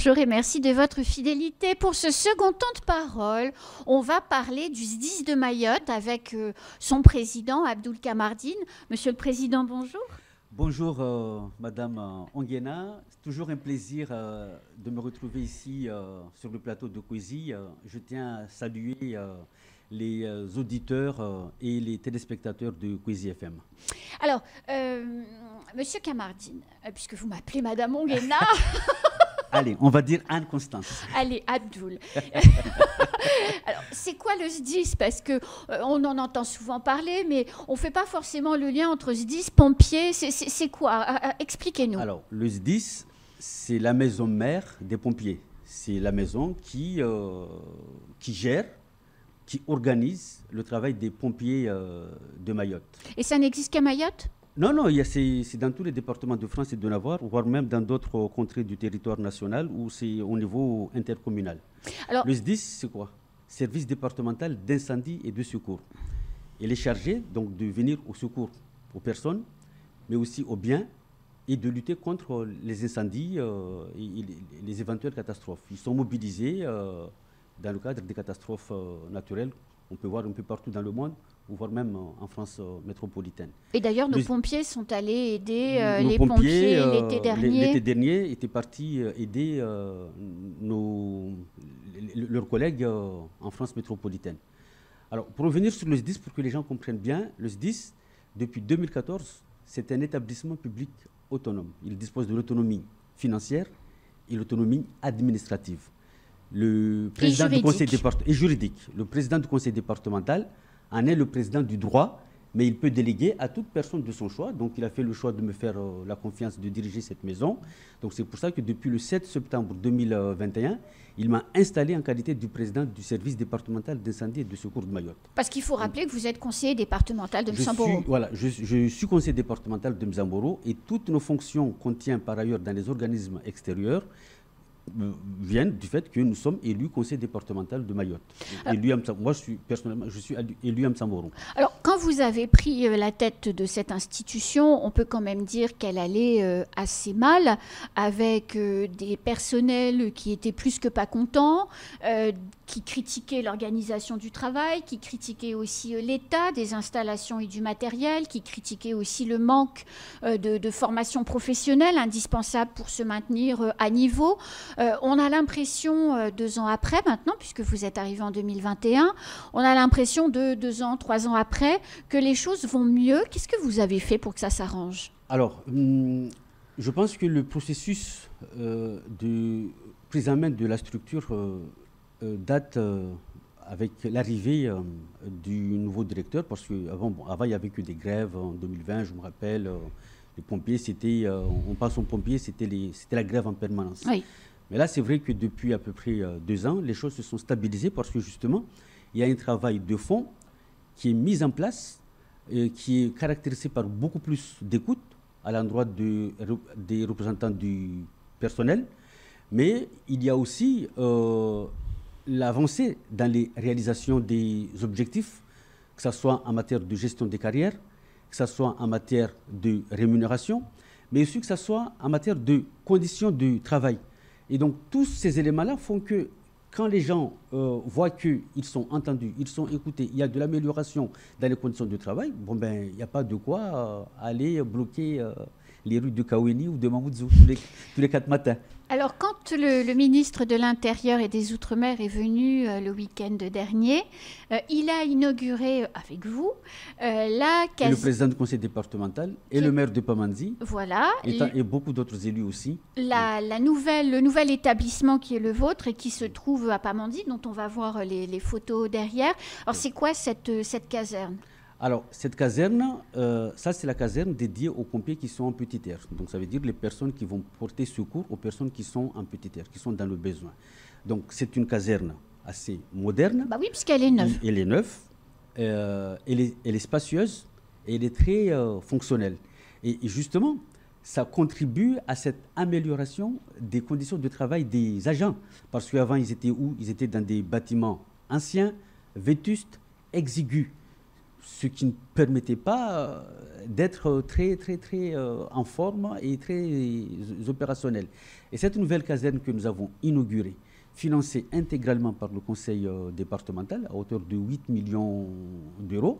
bonjour et merci de votre fidélité. Pour ce second temps de parole, on va parler du SDIS de Mayotte avec son président, Abdoul Kamardine. Monsieur le Président, bonjour. Bonjour Madame Onguena, c'est toujours un plaisir de me retrouver ici sur le plateau de Kwezi. Je tiens à saluer les auditeurs et les téléspectateurs de Kwezi FM. Alors, Monsieur Kamardine, puisque vous m'appelez Madame Onguena... Allez, on va dire Anne-Constance. Allez, Abdoul. Alors, c'est quoi le SDIS? Parce qu'on en entend souvent parler, mais on ne fait pas forcément le lien entre SDIS, pompiers. C'est quoi? Expliquez-nous. Alors, le SDIS, c'est la maison mère des pompiers. C'est la maison qui gère, qui organise le travail des pompiers de Mayotte. Et ça n'existe qu'à Mayotte? Non, c'est dans tous les départements de France et de Navarre, voire même dans d'autres contrées du territoire national où c'est au niveau intercommunal. Alors, le SDIS, c'est quoi? Service départemental d'incendie et de secours. Il est chargé donc de venir au secours aux personnes, mais aussi aux biens et de lutter contre les incendies et les éventuelles catastrophes. Ils sont mobilisés dans le cadre des catastrophes naturelles. On peut voir un peu partout dans le monde, voire même en France métropolitaine. Et d'ailleurs, nos pompiers sont allés aider les pompiers l'été dernier. L'été dernier étaient partis aider leurs collègues en France métropolitaine. Alors, pour revenir sur le SDIS, pour que les gens comprennent bien, le SDIS, depuis 2014, c'est un établissement public autonome. Il dispose de l'autonomie financière et l'autonomie administrative. Le président du conseil départemental et juridique. Le président du conseil départemental en est le président du droit, mais il peut déléguer à toute personne de son choix. Donc il a fait le choix de me faire la confiance de diriger cette maison. Donc c'est pour ça que depuis le 7 septembre 2021, il m'a installé en qualité du président du service départemental d'incendie et de secours de Mayotte. Parce qu'il faut rappeler que vous êtes conseiller départemental de Mzamboro. Je suis conseiller départemental de Mzamboro et toutes nos fonctions qu'on tient par ailleurs dans les organismes extérieurs viennent du fait que nous sommes élus conseil départemental de Mayotte. Moi, je suis élu à Mzamboro. Alors, quand vous avez pris la tête de cette institution, on peut quand même dire qu'elle allait assez mal, avec des personnels qui étaient plus que pas contents, qui critiquaient l'organisation du travail, qui critiquaient aussi l'état des installations et du matériel, qui critiquaient aussi le manque de formation professionnelle indispensable pour se maintenir à niveau. On a l'impression, 2 ans après maintenant, puisque vous êtes arrivé en 2021, on a l'impression 2 ans, 3 ans après, que les choses vont mieux. Qu'est-ce que vous avez fait pour que ça s'arrange? Alors, je pense que le processus de prise en main de la structure date avec l'arrivée du nouveau directeur, parce qu'avant, il n'y avait que des grèves en 2020, je me rappelle. Les pompiers, on passe aux pompiers, c'était la grève en permanence. Oui. Mais là, c'est vrai que depuis à peu près 2 ans, les choses se sont stabilisées parce que justement, il y a un travail de fond qui est mis en place, qui est caractérisé par beaucoup plus d'écoute à l'endroit des représentants du personnel. Mais il y a aussi l'avancée dans les réalisations des objectifs, que ce soit en matière de gestion des carrières, que ce soit en matière de rémunération, mais aussi que ce soit en matière de conditions de travail. Et donc, tous ces éléments-là font que quand les gens voient qu'ils sont entendus, ils sont écoutés, il y a de l'amélioration dans les conditions de travail, il n'y a pas de quoi aller bloquer les rues de Kaweni ou de Mamoudzou tous les 4 matins. Alors, quand le ministre de l'Intérieur et des Outre-mer est venu le week-end dernier, il a inauguré avec vous et le président du conseil départemental et le maire de Pamandzi. Voilà. Et beaucoup d'autres élus aussi. Le nouvel établissement qui est le vôtre et qui se trouve à Pamandzi, dont on va voir les photos derrière. Alors, c'est quoi cette caserne? Alors, cette caserne, ça c'est la caserne dédiée aux pompiers qui sont en petit air. Donc ça veut dire les personnes qui vont porter secours aux personnes qui sont en petit air, qui sont dans le besoin. Donc c'est une caserne assez moderne. Bah oui, puisqu'elle est neuve. Elle est neuve, elle est spacieuse et elle est très fonctionnelle. Et justement, ça contribue à cette amélioration des conditions de travail des agents. Parce qu'avant, ils étaient où? Ils étaient dans des bâtiments anciens, vétustes, exigus. ce qui ne permettait pas d'être très en forme et très opérationnel. Et cette nouvelle caserne que nous avons inaugurée, financée intégralement par le conseil départemental à hauteur de 8 millions d'euros,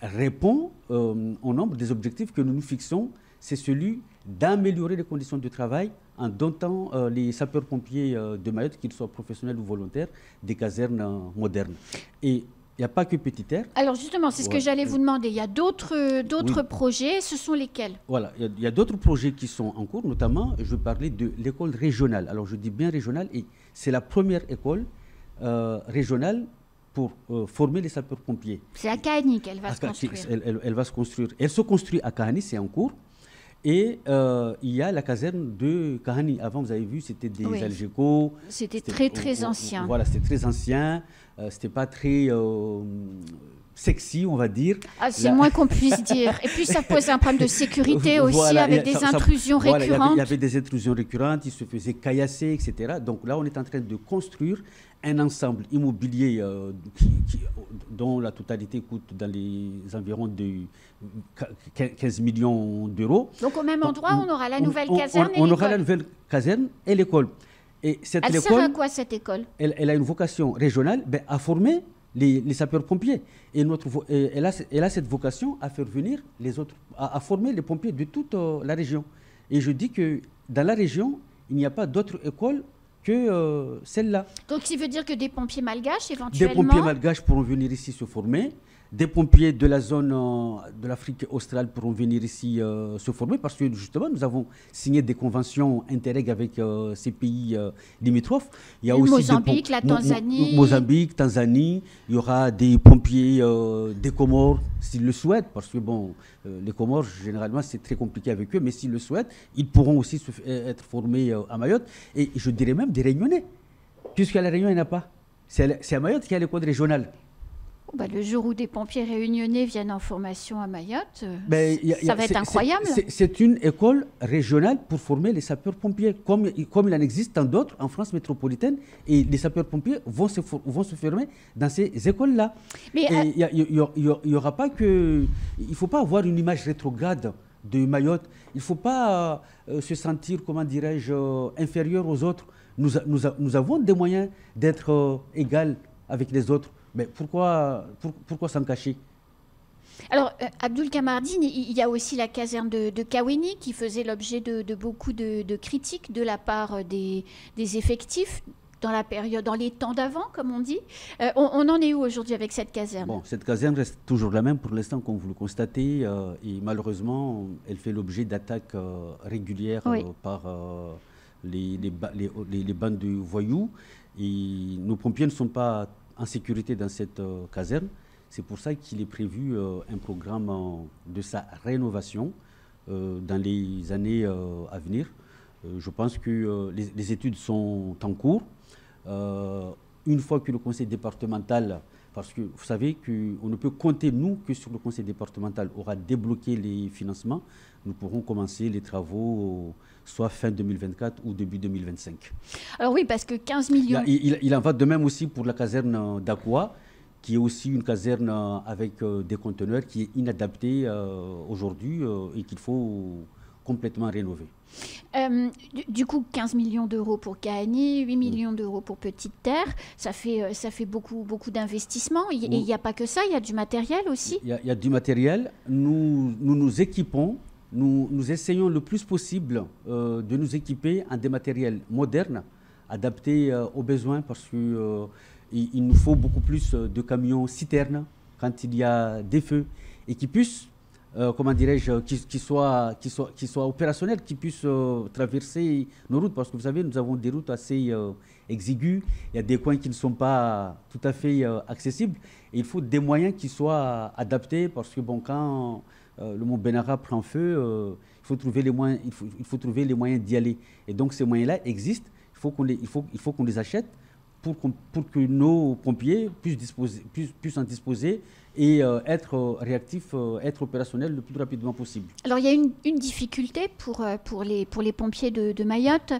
répond au nombre des objectifs que nous nous fixons. C'est celui d'améliorer les conditions de travail en dotant les sapeurs-pompiers de Mayotte, qu'ils soient professionnels ou volontaires, des casernes modernes. Et il n'y a pas que Petit Air. Alors justement, c'est ce que j'allais vous demander. Il y a d'autres projets. Ce sont lesquels? Voilà, il y a d'autres projets qui sont en cours, notamment, je vais parler de l'école régionale. Alors je dis bien régionale, et c'est la première école régionale pour former les sapeurs-pompiers. C'est à Kahani qu'elle va se construire. Elle va se construire. Elle se construit à Kahani, c'est en cours. Et il y a la caserne de Kahani. Avant, vous avez vu, c'était des Algeco. C'était très ancien. Voilà, c'était très ancien. C'était pas très sexy, on va dire. Ah, c'est moins qu'on puisse dire. Et puis, ça pose un problème de sécurité aussi, voilà, avec des intrusions récurrentes. Voilà, il y avait des intrusions récurrentes, il se faisait caillasser, etc. Donc là, on est en train de construire un ensemble immobilier dont la totalité coûte dans les environs de 15 millions d'euros. Donc au même endroit, on aura la nouvelle caserne et l'école. On aura la nouvelle caserne et l'école. Et elle sert à quoi, cette école? Elle a une vocation régionale à former les sapeurs-pompiers. Et elle a cette vocation à faire venir les autres, à former les pompiers de toute la région. Et je dis que dans la région, il n'y a pas d'autre école que celle-là. Donc, ça veut dire que des pompiers malgaches, éventuellement... Des pompiers malgaches pourront venir ici se former. Des pompiers de la zone de l'Afrique australe pourront venir ici se former parce que justement, nous avons signé des conventions Interreg avec ces pays limitrophes. Il y a aussi Mozambique, la Tanzanie. Mozambique, Tanzanie. Il y aura des pompiers des Comores s'ils le souhaitent parce que bon, les Comores, généralement, c'est très compliqué avec eux, mais s'ils le souhaitent, ils pourront aussi être formés à Mayotte. Et je dirais même des Réunionnais, puisqu'à la Réunion, il n'y en a pas. C'est à Mayotte qu'il y a l'école régionale. Le jour où des pompiers réunionnais viennent en formation à Mayotte, ça va être incroyable. C'est une école régionale pour former les sapeurs-pompiers, comme il en existe tant d'autres en France métropolitaine. Et les sapeurs-pompiers vont se former dans ces écoles-là. Mais il y aura pas que... Il ne faut pas avoir une image rétrograde de Mayotte. Il ne faut pas se sentir, comment dirais-je, inférieur aux autres. Nous avons des moyens d'être égal avec les autres. Mais pourquoi s'en cacher? Alors, Abdoul Kamardine, il y a aussi la caserne de Kawéni qui faisait l'objet de beaucoup de critiques de la part des effectifs dans les temps d'avant, comme on dit. On en est où aujourd'hui avec cette caserne? Bon, cette caserne reste toujours la même pour l'instant, comme vous le constatez, et malheureusement, elle fait l'objet d'attaques régulières par les bandes de voyous. Et nos pompiers ne sont pas en sécurité dans cette caserne. C'est pour ça qu'il est prévu un programme de sa rénovation dans les années à venir. Je pense que les études sont en cours. Une fois que le conseil départemental, parce que vous savez qu'on ne peut compter, nous, que sur le conseil départemental aura débloqué les financements, nous pourrons commencer les travaux soit fin 2024 ou début 2025. Alors oui, parce que 15 millions... Il en va de même aussi pour la caserne d'Aqua, qui est aussi une caserne avec des conteneurs qui est inadaptée aujourd'hui et qu'il faut complètement rénover. Du coup, 15 millions d'euros pour Kahani, 8 millions d'euros pour Petite Terre, ça fait beaucoup d'investissements. Et il n'y a pas que ça, il y a du matériel aussi. Il y a du matériel. Nous équipons. Nous essayons le plus possible de nous équiper en des matériels modernes, adaptés aux besoins, parce qu'il nous faut beaucoup plus de camions citernes quand il y a des feux et qui puissent, comment dirais-je, qui soient opérationnels, qui puissent traverser nos routes, parce que vous savez, nous avons des routes assez exiguës, il y a des coins qui ne sont pas tout à fait accessibles, et il faut des moyens qui soient adaptés, parce que bon, quand le mont Benara prend feu, il faut trouver les moyens d'y aller. Et donc ces moyens-là existent, il faut qu'on les achète pour que nos pompiers puissent en disposer et être réactifs, être opérationnels le plus rapidement possible. Alors il y a une difficulté pour les pompiers de Mayotte,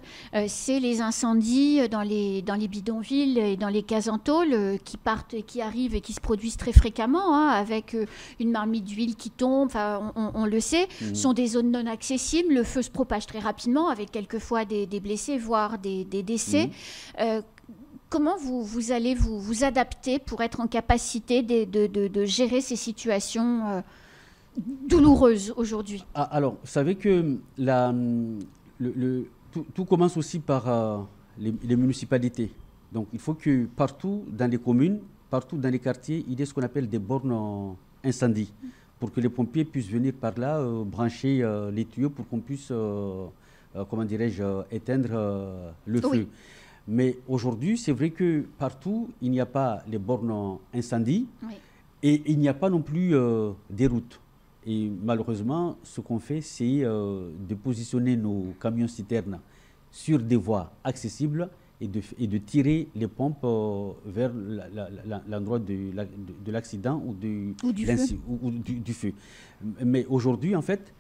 c'est les incendies dans les bidonvilles et dans les cases en tôle qui partent et qui arrivent et qui se produisent très fréquemment, hein, avec une marmite d'huile qui tombe, on le sait, sont des zones non accessibles, le feu se propage très rapidement avec quelquefois des blessés, voire des décès. Comment vous allez vous adapter pour être en capacité de gérer ces situations douloureuses aujourd'hui? Alors, vous savez que tout commence aussi par les municipalités. Donc, il faut que partout dans les communes, partout dans les quartiers, il y ait ce qu'on appelle des bornes incendie, pour que les pompiers puissent venir par là, brancher les tuyaux pour qu'on puisse, comment dirais-je, éteindre le feu. Oui. Mais aujourd'hui, c'est vrai que partout, il n'y a pas les bornes incendie, oui, et il n'y a pas non plus des routes. Et malheureusement, ce qu'on fait, c'est de positionner nos camions-citernes sur des voies accessibles et de tirer les pompes vers l'endroit de l'accident ou du feu. Mais aujourd'hui, en fait,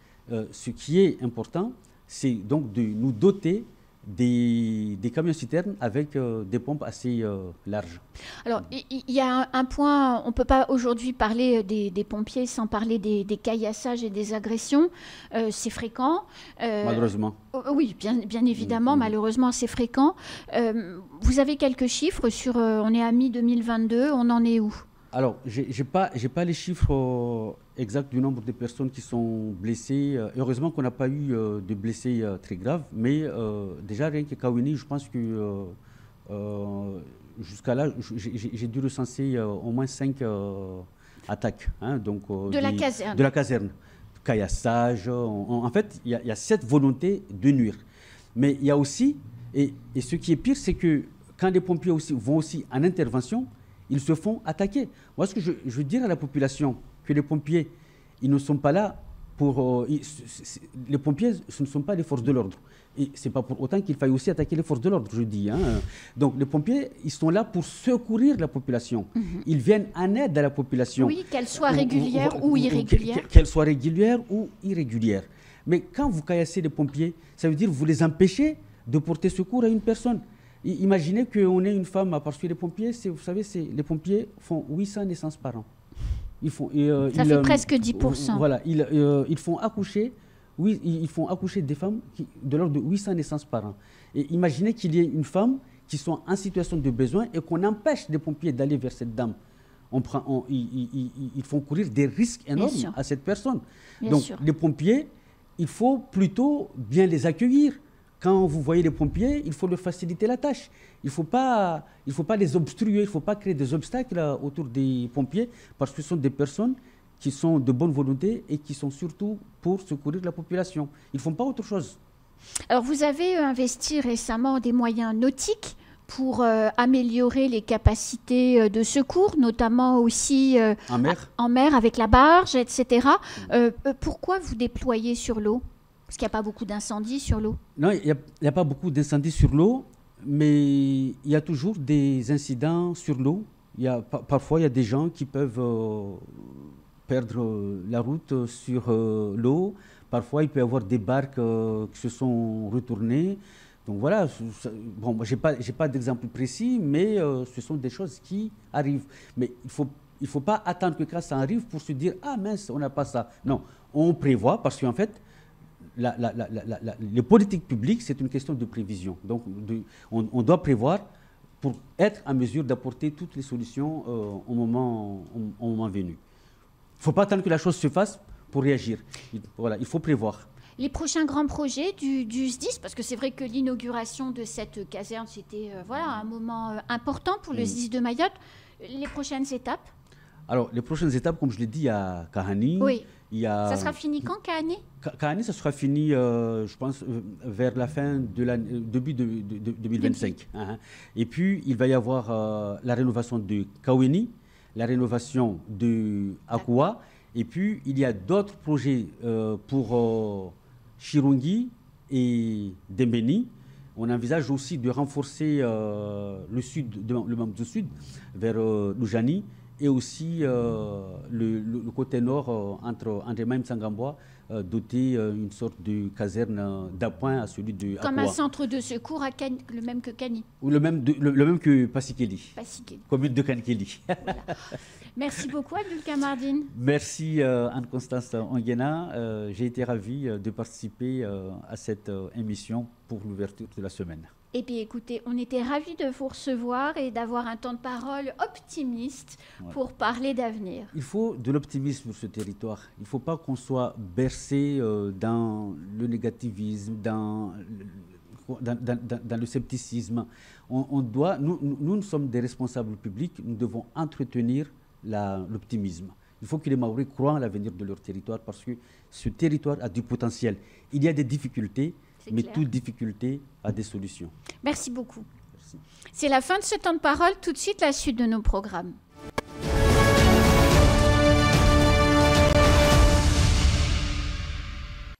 ce qui est important, c'est donc de nous doter des camions-citernes avec des pompes assez larges. Alors, il y a un point, on ne peut pas aujourd'hui parler des pompiers sans parler des caillassages et des agressions. C'est fréquent. Malheureusement. Oui, bien évidemment, malheureusement, c'est fréquent. Vous avez quelques chiffres sur, on est à mi-2022, on en est où? Alors, je n'ai pas les chiffres exacts du nombre de personnes qui sont blessées. Heureusement qu'on n'a pas eu de blessés très graves, mais déjà, rien qu'à Kawini, je pense que jusqu'à là, j'ai dû recenser au moins 5 attaques. Hein, donc, de la caserne. De la caserne. Caillassage. En fait, il y a cette volonté de nuire. Mais il y a aussi, et ce qui est pire, c'est que quand les pompiers vont aussi en intervention, ils se font attaquer. Moi, ce que je veux dire à la population, que les pompiers, ils ne sont pas là pour... les pompiers, ce ne sont pas les forces de l'ordre. Et ce n'est pas pour autant qu'il faille aussi attaquer les forces de l'ordre, je dis. Hein. Donc, les pompiers, ils sont là pour secourir la population. Ils viennent en aide à la population. Oui, qu'elle soit régulière ou irrégulière. Qu'elle soit régulière ou irrégulière. Mais quand vous caillassez les pompiers, ça veut dire que vous les empêchez de porter secours à une personne. Imaginez qu'on ait une femme à poursuivre les pompiers. Vous savez, les pompiers font 800 naissances par an. Ça fait presque 10%. Voilà, ils font accoucher des femmes de l'ordre de 800 naissances par an. Et imaginez qu'il y ait une femme qui soit en situation de besoin et qu'on empêche les pompiers d'aller vers cette dame. Ils font courir des risques énormes à cette personne. Donc, les pompiers, il faut plutôt bien les accueillir. Quand vous voyez les pompiers, il faut leur faciliter la tâche. Il ne faut pas les obstruer, il ne faut pas créer des obstacles autour des pompiers parce que ce sont des personnes qui sont de bonne volonté et qui sont surtout pour secourir la population. Ils ne font pas autre chose. Alors, vous avez investi récemment des moyens nautiques pour améliorer les capacités de secours, notamment aussi en mer avec la barge, etc. Pourquoi vous déployez sur l'eau ? Parce qu'il n'y a pas beaucoup d'incendies sur l'eau. Non, il n'y a pas beaucoup d'incendies sur l'eau, mais il y a toujours des incidents sur l'eau. Parfois, il y a des gens qui peuvent perdre la route sur l'eau. Parfois, il peut y avoir des barques qui se sont retournées. Donc voilà, bon, moi, je n'ai pas d'exemple précis, mais ce sont des choses qui arrivent. Mais il faut pas attendre que quand ça arrive pour se dire « Ah mince, on n'a pas ça ». Non, on prévoit parce qu'en fait, les politiques publiques, c'est une question de prévision. Donc, on doit prévoir pour être en mesure d'apporter toutes les solutions au moment venu. Il ne faut pas attendre que la chose se fasse pour réagir. Voilà, il faut prévoir. Les prochains grands projets du SDIS, parce que c'est vrai que l'inauguration de cette caserne, c'était un moment important pour le SDIS de Mayotte. Les prochaines étapes? Alors, les prochaines étapes, comme je l'ai dit, à Kahani. Oui. Ça sera fini quand, Kahani? Kahani, ça sera fini, je pense, vers la fin de début de 2025. Et puis, il va y avoir la rénovation de Kaweni, la rénovation de Akua. Et puis, il y a d'autres projets pour Chirungi et Dembeni. On envisage aussi de renforcer le sud, le Mamdou Sud, vers Loujani, et aussi le côté nord entre André-Maïm Sangamboa, doter une sorte de caserne d'appoint à celui de Comme Akoua. un centre de secours à le même que Kani. Ou le même que Passikeli. Commune de Kankeli. Voilà. Merci beaucoup Abdul Kamardine. Merci Anne-Constance Onguena. J'ai été ravi de participer à cette émission pour l'ouverture de la semaine. Et puis écoutez, on était ravis de vous recevoir et d'avoir un temps de parole optimiste pour parler d'avenir. Il faut de l'optimisme sur ce territoire. Il ne faut pas qu'on soit bercé dans le négativisme, dans le scepticisme. Nous sommes des responsables publics, nous devons entretenir l'optimisme. Il faut que les Maoris croient à l'avenir de leur territoire parce que ce territoire a du potentiel. Il y a des difficultés, mais toute difficulté a des solutions. Merci beaucoup. Merci. C'est la fin de ce temps de parole. Tout de suite, la suite de nos programmes.